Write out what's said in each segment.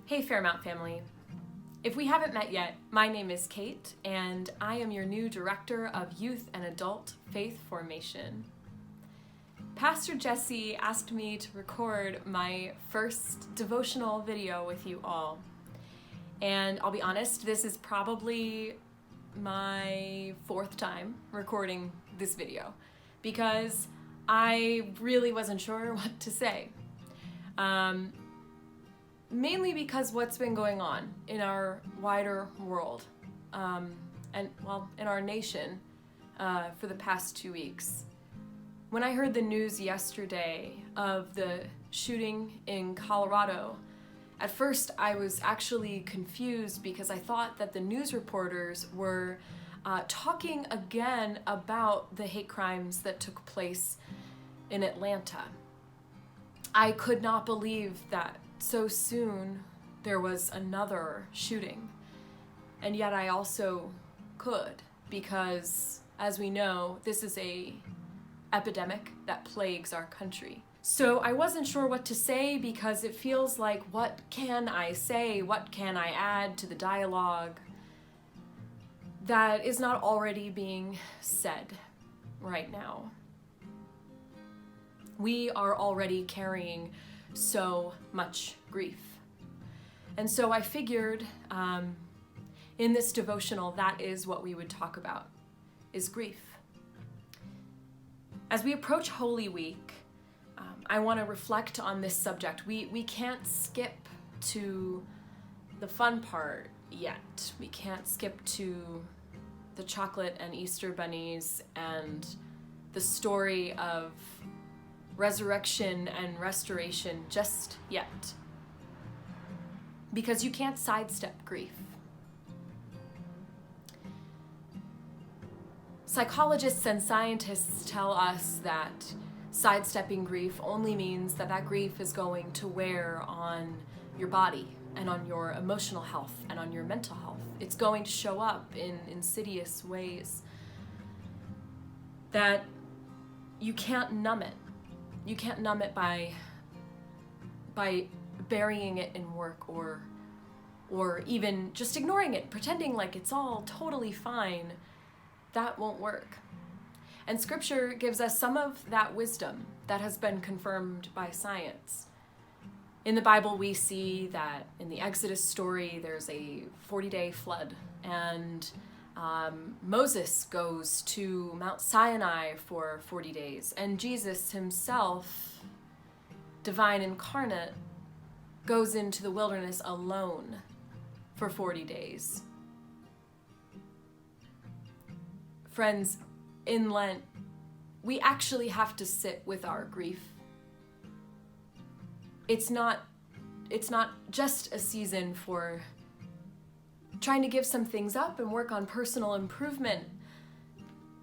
Hey Fairmount family. If we haven't met yet, my name is Kate, and I am your new Director of Youth and Adult Faith Formation. Pastor Jesse asked me to record my first devotional video with you all. And I'll be honest, this is probably my fourth time recording this video because I really wasn't sure what to say. Mainly because what's been going on in our wider world, in our nation for the past 2 weeks. When I heard the news yesterday of the shooting in Colorado, at first I was actually confused because I thought that the news reporters were talking again about the hate crimes that took place in Atlanta. I could not believe that so soon there was another shooting. And yet I also could, because as we know, this is a epidemic that plagues our country. So I wasn't sure what to say because it feels like, what can I say? What can I add to the dialogue that is not already being said right now? We are already carrying so much grief. And so I figured in this devotional, that is what we would talk about, is grief. As we approach Holy Week, I want to reflect on this subject. We can't skip to the fun part yet. We can't skip to the chocolate and Easter bunnies and the story of resurrection and restoration just yet. Because you can't sidestep grief. Psychologists and scientists tell us that sidestepping grief only means that grief is going to wear on your body and on your emotional health and on your mental health. It's going to show up in insidious ways that you can't numb it. You can't numb it by burying it in work or even just ignoring it, pretending like it's all totally fine. That won't work. And Scripture gives us some of that wisdom that has been confirmed by science. In the Bible, we see that in the Exodus story, there's a 40-day flood, and Moses goes to Mount Sinai for 40 days, and Jesus himself, divine incarnate, goes into the wilderness alone for 40 days. Friends, in Lent, we actually have to sit with our grief. It's not just a season for trying to give some things up and work on personal improvement.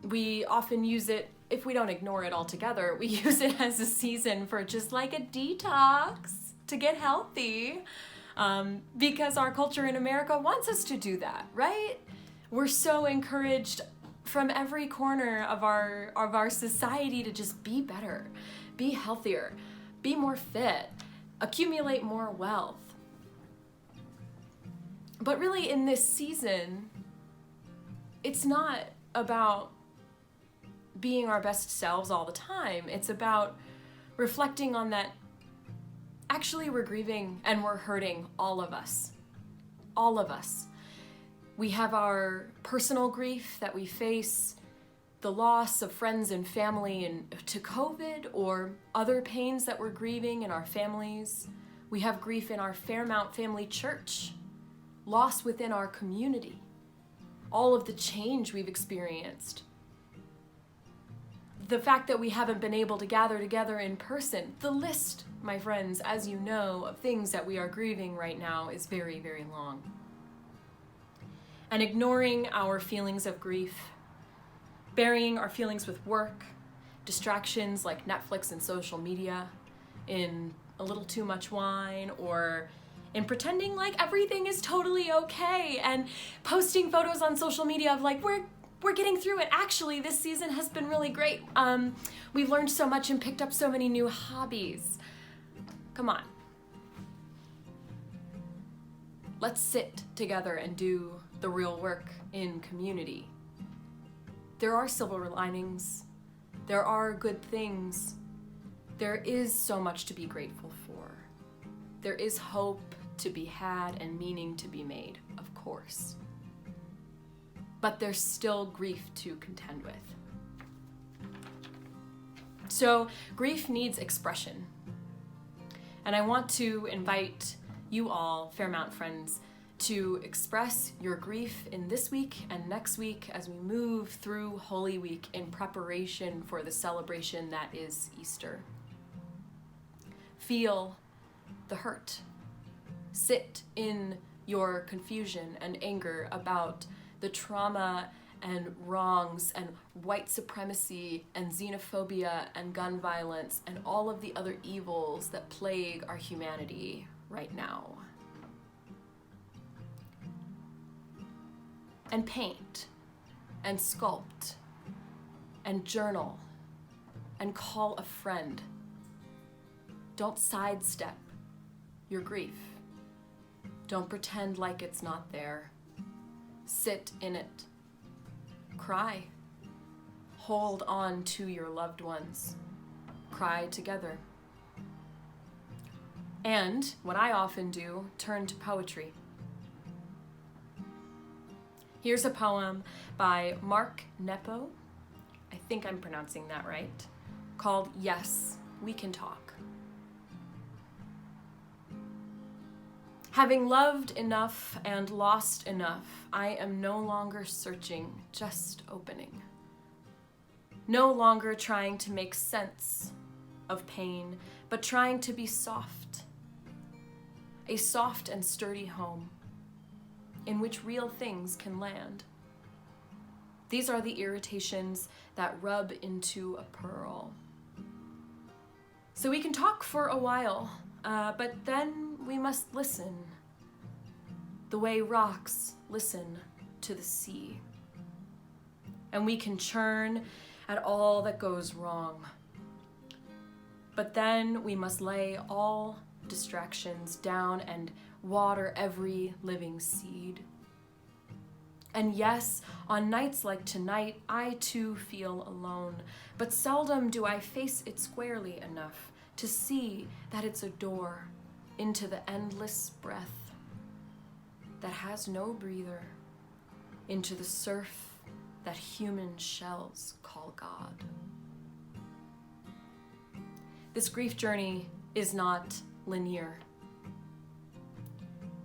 We often use it, if we don't ignore it altogether, we use it as a season for just like a detox to get healthy, because our culture in America wants us to do that, right? We're so encouraged from every corner of our society to just be better, be healthier, be more fit, accumulate more wealth. But really in this season, it's not about being our best selves all the time. It's about reflecting on that actually we're grieving and we're hurting, all of us. All of us. We have our personal grief that we face, the loss of friends and family and to COVID or other pains that we're grieving in our families. We have grief in our Fairmount Family Church, loss within our community, all of the change we've experienced. The fact that we haven't been able to gather together in person. The list, my friends, as you know, of things that we are grieving right now is very, very long. And ignoring our feelings of grief, burying our feelings with work, distractions like Netflix and social media, in a little too much wine, or in pretending like everything is totally okay, and posting photos on social media of like, we're getting through it. Actually, this season has been really great. We've learned so much and picked up so many new hobbies. Come on. Let's sit together and do the real work in community. There are silver linings. There are good things. There is so much to be grateful for. There is hope to be had and meaning to be made, of course. But there's still grief to contend with. So grief needs expression. And I want to invite you all, Fairmount friends, to express your grief in this week and next week as we move through Holy Week in preparation for the celebration that is Easter. Feel the hurt. Sit in your confusion and anger about the trauma and wrongs and white supremacy and xenophobia and gun violence and all of the other evils that plague our humanity right now. And paint and sculpt and journal and call a friend. Don't sidestep your grief. Don't pretend like it's not there. Sit in it. Cry. Hold on to your loved ones. Cry together. And what I often do, turn to poetry. Here's a poem by Mark Nepo, I think I'm pronouncing that right, called Yes, We Can Talk. Having loved enough and lost enough, I am no longer searching, just opening. No longer trying to make sense of pain, but trying to be soft. A soft and sturdy home in which real things can land. These are the irritations that rub into a pearl. So we can talk for a while, but then we must listen, the way rocks listen to the sea. And we can churn at all that goes wrong. But then we must lay all distractions down and water every living seed. And yes, on nights like tonight, I too feel alone, but seldom do I face it squarely enough to see that it's a door into the endless breath that has no breather, into the surf that human shells call God. This grief journey is not linear.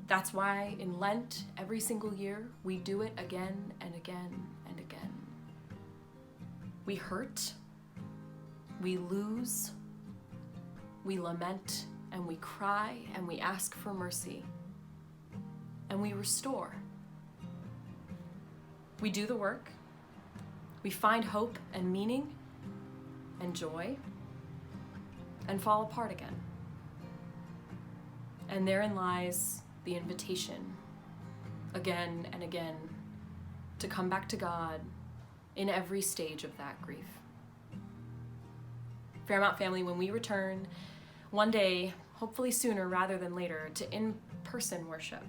That's why in Lent, every single year, we do it again and again and again. We hurt, we lose, we lament, and we cry, and we ask for mercy, and we restore. We do the work, we find hope and meaning and joy, and fall apart again. And therein lies the invitation, again and again, to come back to God in every stage of that grief. Fairmount family, when we return one day, hopefully sooner rather than later, to in-person worship,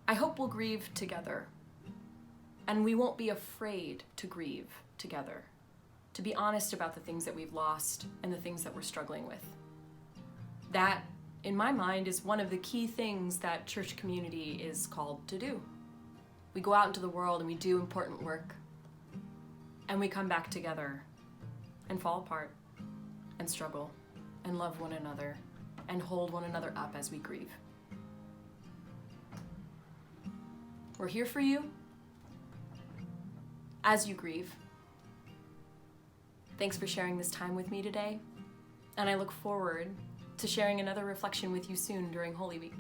I hope we'll grieve together, and we won't be afraid to grieve together, to be honest about the things that we've lost and the things that we're struggling with. That, in my mind, is one of the key things that church community is called to do. We go out into the world and we do important work, and we come back together and fall apart and struggle and love one another and hold one another up as we grieve. We're here for you as you grieve. Thanks for sharing this time with me today, and I look forward to sharing another reflection with you soon during Holy Week.